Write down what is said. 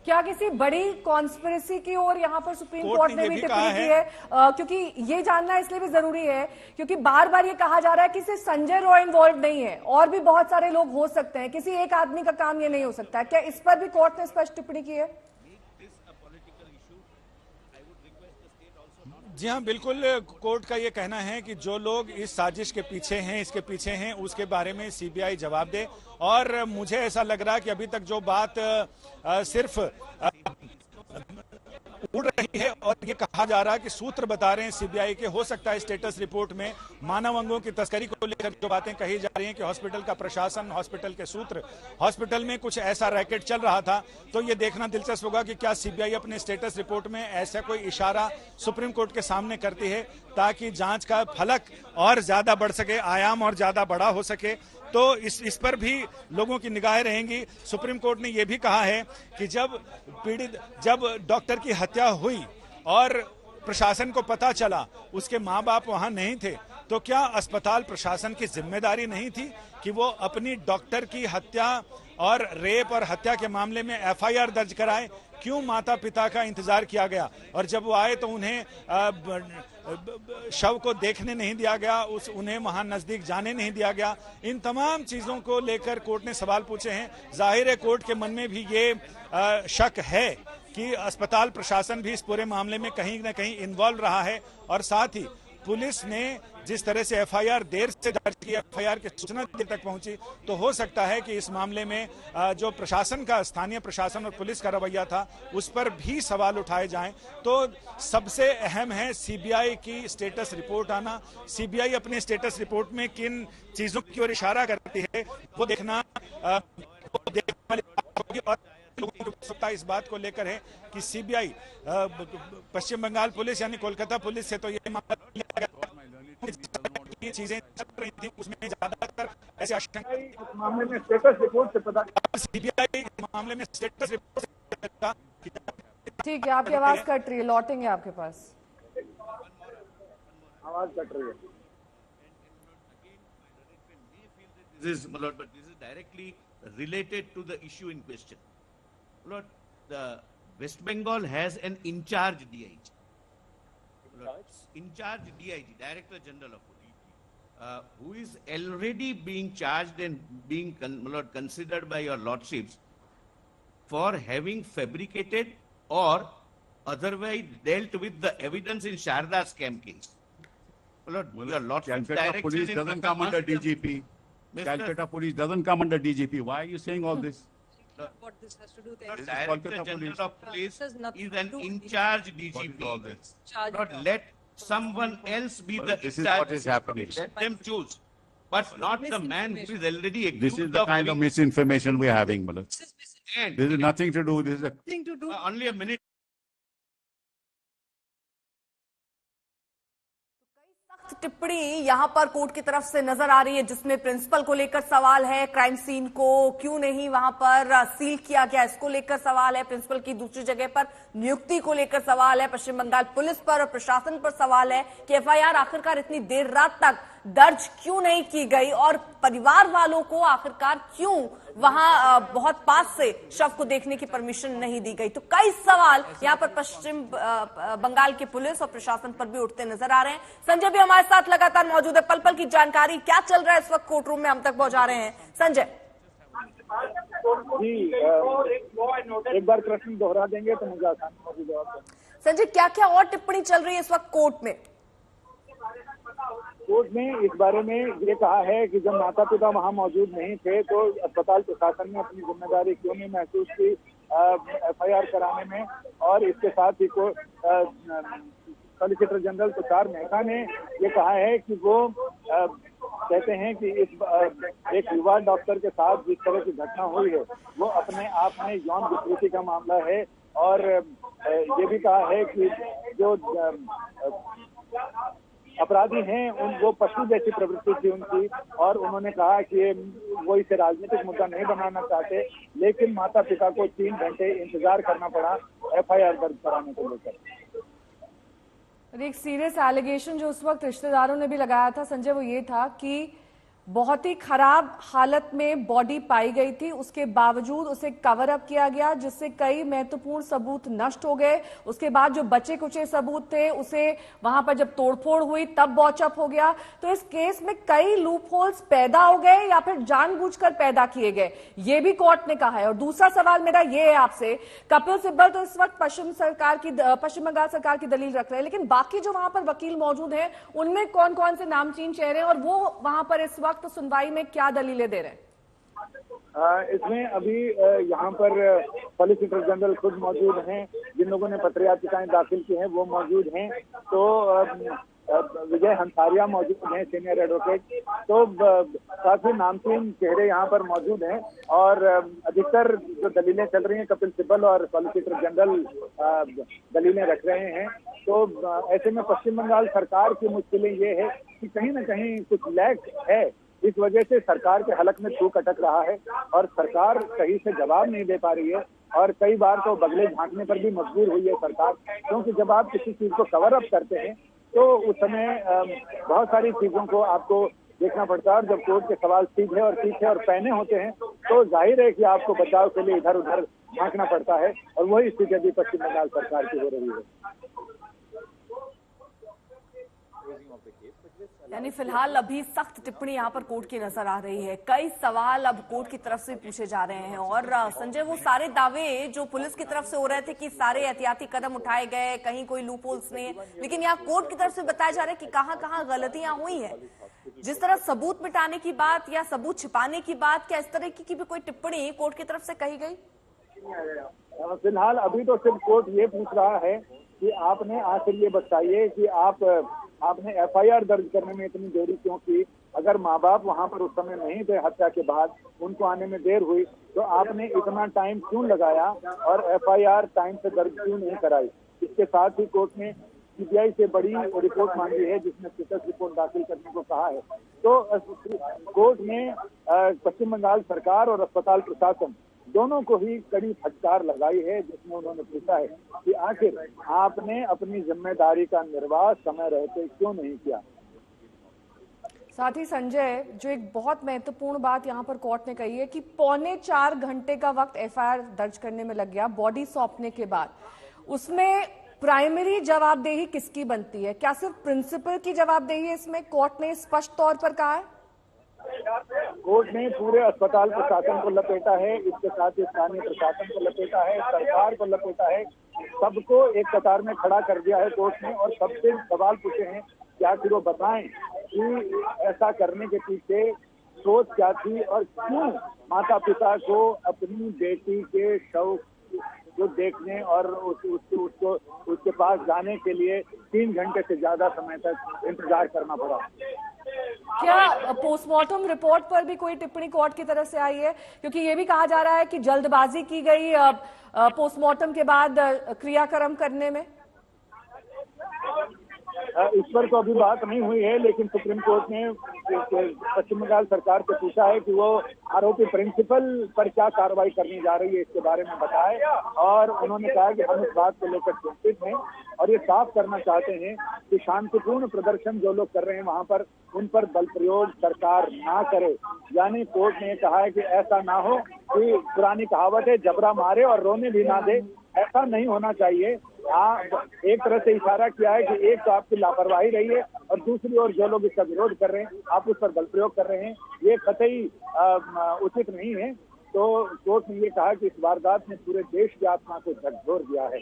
क्या किसी बड़ी कॉन्स्पिरेसी की ओर यहाँ पर सुप्रीम कोर्ट ने भी टिप्पणी की है? क्योंकि ये जानना इसलिए भी जरूरी है क्योंकि बार बार ये कहा जा रहा है कि सिर्फ संजय रॉय इन्वॉल्व नहीं है, और भी बहुत सारे लोग हो सकते हैं, किसी एक आदमी का काम ये नहीं हो सकता। क्या इस पर भी कोर्ट ने स्पष्ट टिप्पणी की है? जी हाँ, बिल्कुल। कोर्ट का ये कहना है कि जो लोग इस साजिश के पीछे हैं, इसके पीछे हैं, उसके बारे में सीबीआई जवाब दे। और मुझे ऐसा लग रहा है कि अभी तक जो बात सिर्फ उड़ रही है और ये कहा जा रहा है कि सूत्र बता रहे हैं सीबीआई के, हो सकता है स्टेटस रिपोर्ट में मानव अंगों की तस्करी को लेकर जो बातें कही जा रही हैं कि हॉस्पिटल का प्रशासन, हॉस्पिटल के सूत्र, हॉस्पिटल में कुछ ऐसा रैकेट चल रहा था। तो ये देखना दिलचस्प होगा कि क्या सीबीआई अपने स्टेटस रिपोर्ट में ऐसा कोई इशारा सुप्रीम कोर्ट के सामने करती है ताकि जांच का फलक और ज्यादा बढ़ सके, आयाम और ज्यादा बड़ा हो सके। तो इस पर भी लोगों की निगाहें रहेंगी। सुप्रीम कोर्ट ने यह भी कहा है कि जब डॉक्टर की हत्या हुई और प्रशासन को पता चला, उसके माँ बाप वहां नहीं थे, तो क्या अस्पताल प्रशासन की जिम्मेदारी नहीं थी कि वो अपनी डॉक्टर की हत्या और रेप और हत्या के मामले में एफआईआर दर्ज कराए? क्यों माता पिता का इंतजार किया गया और जब वो आए तो उन्हें शव को देखने नहीं दिया गया, उन्हें वहां नजदीक जाने नहीं दिया गया? इन तमाम चीजों को लेकर कोर्ट ने सवाल पूछे हैं। जाहिर है कोर्ट के मन में भी ये शक है कि अस्पताल प्रशासन भी इस पूरे मामले में कहीं न कहीं इन्वॉल्व रहा है। और साथ ही पुलिस ने जिस तरह से एफआईआर देर से दर्ज की, एफआईआर की सूचना देर तक पहुंची, तो हो सकता है कि इस मामले में जो प्रशासन का, स्थानीय प्रशासन और पुलिस का रवैया था, उस पर भी सवाल उठाए जाएं। तो सबसे अहम है सीबीआई की स्टेटस रिपोर्ट आना। सीबीआई अपने स्टेटस रिपोर्ट में किन चीजों की ओर इशारा करती है वो देखना वाली बात होगी। और लोगों की उत्सुकता इस बात को लेकर है कि सीबीआई पश्चिम बंगाल पुलिस यानी कोलकाता पुलिस से तो ये मामला चीजें चल रही थी, उसमें ज्यादातर ऐसे आशंका मामले में स्टेटस रिपोर्ट से पता, सीबीआई मामले में स्टेटस रिपोर्ट से। ठीक है, आपकी आवाज कट रही है, लौटेंगे आपके पास। आवाज कट रही है। This is directly related to the issue in question. Lord, the West Bengal has an in-charge DIG. In-charge DIG, Director General of Police, who is already being charged and being considered by your lordships for having fabricated or otherwise dealt with the evidence in Sharda scam case. Lord, your lordships Calcutta Police doesn't come under DGP. Calcutta Police doesn't come under DGP. Why are you saying all this? What this has to do with The Director General of Police is an in-charge DGP. Not let someone else be the This is in-charge. what is happening. Let them choose. But not the man who is already accused. This is the kind of misinformation we're having, Malak. And This is nothing to do. This is a nothing to do. only a minute. टिप्पणी यहां पर court की तरफ से नजर आ रही है, जिसमें प्रिंसिपल को लेकर सवाल है, क्राइम सीन को क्यों नहीं वहां पर सील किया गया इसको लेकर सवाल है, प्रिंसिपल की दूसरी जगह पर नियुक्ति को लेकर सवाल है, पश्चिम बंगाल पुलिस पर और प्रशासन पर सवाल है कि एफआईआर आखिरकार इतनी देर रात तक दर्ज क्यों नहीं की गई और परिवार वालों को आखिरकार क्यों वहां बहुत पास से शव को देखने की परमिशन नहीं दी गई। तो कई सवाल यहां पर पश्चिम बंगाल की पुलिस और प्रशासन पर भी उठते नजर आ रहे हैं। संजय भी हमारे साथ लगातार मौजूद है, पल पल की जानकारी क्या चल रहा है इस वक्त कोर्ट रूम में हम तक पहुंचा रहे हैं। संजय जी, एक बार प्रश्न दोहरा देंगे तो मुझे आसानी होगी जवाब। संजय, क्या क्या और टिप्पणी चल रही है इस वक्त कोर्ट में? कोर्ट ने इस बारे में ये कहा है कि जब माता पिता वहां मौजूद नहीं थे तो अस्पताल प्रशासन ने अपनी जिम्मेदारी क्यों नहीं महसूस की एफआईआर कराने में। और इसके साथ ही को सॉलिसिटर जनरल तुषार मेहता ने ये कहा है कि वो कहते हैं कि इस एक युवा डॉक्टर के साथ जिस तरह की घटना हुई है वो अपने आप में यौन विकृति का मामला है। और ये भी कहा है कि जो अपराधी हैं वो पशु जैसी प्रवृत्ति थी उनकी, और उन्होंने कहा कि वो इसे राजनीतिक मुद्दा नहीं बनाना चाहते, लेकिन माता पिता को 3 घंटे इंतजार करना पड़ा एफआईआर दर्ज कराने को लेकर। एक सीरियस एलिगेशन जो उस वक्त रिश्तेदारों ने भी लगाया था संजय, वो ये था कि बहुत ही खराब हालत में बॉडी पाई गई थी, उसके बावजूद उसे कवर अप किया गया जिससे कई महत्वपूर्ण सबूत नष्ट हो गए। उसके बाद जो बचे कुचे सबूत थे उसे वहां पर जब तोड़फोड़ हुई तब वॉचअप हो गया। तो इस केस में कई लूप होल्स पैदा हो गए या फिर जानबूझकर पैदा किए गए, ये भी कोर्ट ने कहा है। और दूसरा सवाल मेरा ये है आपसे, कपिल सिब्बल तो इस वक्त पश्चिम बंगाल सरकार की दलील रख रहे हैं, लेकिन बाकी जो वहां पर वकील मौजूद हैं उनमें कौन कौन से नामचीन चेहरे हैं और वो वहां पर इस वक्त सुनवाई में क्या दलीलें दे रहे हैं? इसमें अभी यहाँ पर सॉलिसिटर जनरल खुद मौजूद हैं, जिन लोगों ने पत्र याचिकाएं दाखिल की हैं वो मौजूद हैं। तो विजय हंसारिया मौजूद हैं, सीनियर एडवोकेट। तो काफी नामचीन चेहरे यहाँ पर मौजूद हैं और अधिकतर जो दलीलें चल रही हैं कपिल सिब्बल और सॉलिसिटर जनरल दलीलें रख रहे हैं। तो ऐसे में पश्चिम बंगाल सरकार की मुश्किलें ये है कि कहीं ना कहीं कुछ लैक है, इस वजह से सरकार के हलक में थूक अटक रहा है और सरकार सही से जवाब नहीं दे पा रही है। और कई बार तो बगले झांकने पर भी मजबूर हुई है सरकार, क्योंकि जब आप किसी चीज को कवर अप करते हैं तो उस समय बहुत सारी चीजों को आपको देखना पड़ता है। और जब कोर्ट के सवाल सीधे और तीखे और पैने होते हैं तो जाहिर है कि आपको बचाव के लिए इधर उधर झांकना पड़ता है, और वही स्थिति अभी पश्चिम बंगाल सरकार की हो रही है। यानी फिलहाल अभी सख्त टिप्पणी यहाँ पर कोर्ट की नजर आ रही है। कई सवाल अब कोर्ट की तरफ से पूछे जा रहे हैं और संजय वो सारे दावे जो पुलिस की तरफ से हो रहे थे कि सारे एहतियाती कदम उठाए गए, कहीं कोई लूपहोल्स नहीं, लेकिन यहाँ कोर्ट की तरफ से बताया जा रहा है कि कहाँ कहाँ गलतियां हुई है। जिस तरह सबूत मिटाने की बात या सबूत छिपाने की बात, क्या इस तरह की भी कोई टिप्पणी कोर्ट की तरफ से कही गई? फिलहाल अभी तो सिर्फ कोर्ट ये पूछ रहा है कि आपने आखिर ये बताइए कि आपने एफआईआर दर्ज करने में इतनी देरी क्यों की? अगर माँ बाप वहाँ पर उस समय नहीं थे हत्या के बाद, उनको आने में देर हुई, तो आपने इतना टाइम क्यों लगाया और एफआईआर टाइम से दर्ज क्यों नहीं कराई? इसके साथ ही कोर्ट ने सीबीआई से बड़ी रिपोर्ट मांगी है जिसमें स्टेटस रिपोर्ट दाखिल करने को कहा है। तो कोर्ट ने पश्चिम बंगाल सरकार और अस्पताल प्रशासन दोनों को ही कड़ी फटकार लगाई है, जिसमें उन्होंने पूछा है कि आखिर आपने अपनी जिम्मेदारी का निर्वाह समय रहते क्यों नहीं किया। साथ ही संजय, जो एक बहुत महत्वपूर्ण बात यहाँ पर कोर्ट ने कही है कि 3.25 घंटे का वक्त एफआईआर दर्ज करने में लग गया बॉडी सौंपने के बाद। उसमें प्राइमरी जवाबदेही किसकी बनती है? क्या सिर्फ प्रिंसिपल की जवाबदेही है? इसमें कोर्ट ने स्पष्ट तौर पर कहा है। कोर्ट ने पूरे अस्पताल प्रशासन को लपेटा है, इसके साथ ही स्थानीय प्रशासन को लपेटा है, सरकार को लपेटा है, सबको एक कतार में खड़ा कर दिया है कोर्ट ने और सबसे सवाल पूछे हैं कि आखिर वो बताएं कि ऐसा करने के पीछे सोच क्या थी और क्यों माता पिता को अपनी बेटी के शव को देखने और उसके पास जाने के लिए 3 घंटे से ज्यादा समय तक इंतजार करना पड़ा। क्या पोस्टमार्टम रिपोर्ट पर भी कोई टिप्पणी कोर्ट की तरफ से आई है? क्योंकि ये भी कहा जा रहा है कि जल्दबाजी की गई पोस्टमार्टम के बाद क्रियाक्रम करने में। इस पर तो अभी बात नहीं हुई है, लेकिन सुप्रीम कोर्ट ने पश्चिम बंगाल सरकार से पूछा है कि वो आरोपी प्रिंसिपल पर क्या कार्रवाई करने जा रही है, इसके बारे में बताए। और उन्होंने कहा कि हम इस बात को लेकर चिंतित हैं और ये साफ करना चाहते हैं कि शांतिपूर्ण प्रदर्शन जो लोग कर रहे हैं वहां पर उन पर बल प्रयोग सरकार ना करे। यानी कोर्ट ने कहा है कि ऐसा ना हो कि पुरानी कहावत है जबरा मारे और रोने भी ना दे, ऐसा नहीं होना चाहिए। एक तरह से इशारा किया है कि एक तो आपकी लापरवाही रही है और दूसरी ओर जो लोग इसका विरोध कर रहे हैं आप उस पर बल प्रयोग कर रहे हैं, ये कतई उचित नहीं है। तो कोर्ट ने ये कहा कि इस वारदात ने पूरे देश की आत्मा को झकझोर दिया है।